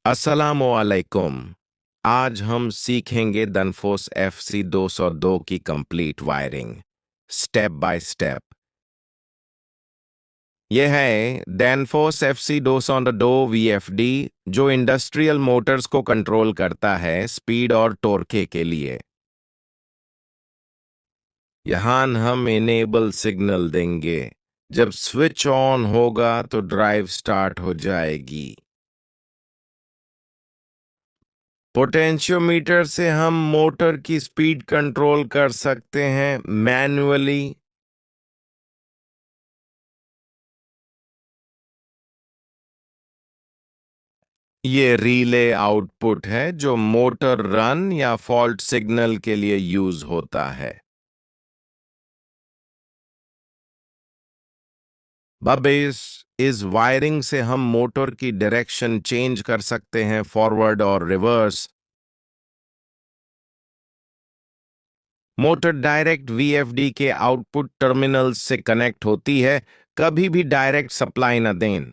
अस्सलामुअलैकुम। आज हम सीखेंगे दनफोस FC 202 की complete wiring step by step. यह है डैनफोस FC 202 VFD जो इंडस्ट्रियल मोटर्स को कंट्रोल करता है स्पीड और टोरके के लिए। यहाँ हम इनेबल सिग्नल देंगे। जब स्विच ऑन होगा तो ड्राइव स्टार्ट हो जाएगी। पोटेंशियोमीटर से हम मोटर की स्पीड कंट्रोल कर सकते हैं मैन्युअली। ये रिले आउटपुट है जो मोटर रन या फॉल्ट सिग्नल के लिए यूज होता है। बबेस इस वायरिंग से हम मोटर की डायरेक्शन चेंज कर सकते हैं फॉरवर्ड और रिवर्स। मोटर डायरेक्ट VFD के आउटपुट टर्मिनल्स से कनेक्ट होती है, कभी भी डायरेक्ट सप्लाई न दें।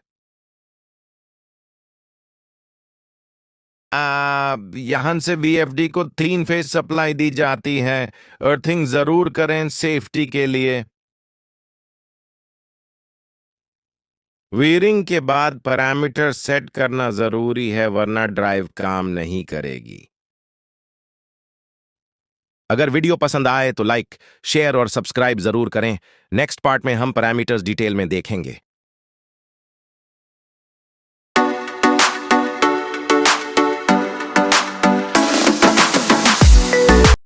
यहाँ से VFD को 3 फेज सप्लाई दी जाती है। अर्थिंग जरूर करें सेफ्टी के लिए। वीरिंग के बाद पैरामीटर सेट करना जरूरी है वरना ड्राइव काम नहीं करेगी। अगर वीडियो पसंद आए तो लाइक, शेयर और सब्सक्राइब जरूर करें। नेक्स्ट पार्ट में हम पैरामीटर्स डिटेल में देखेंगे।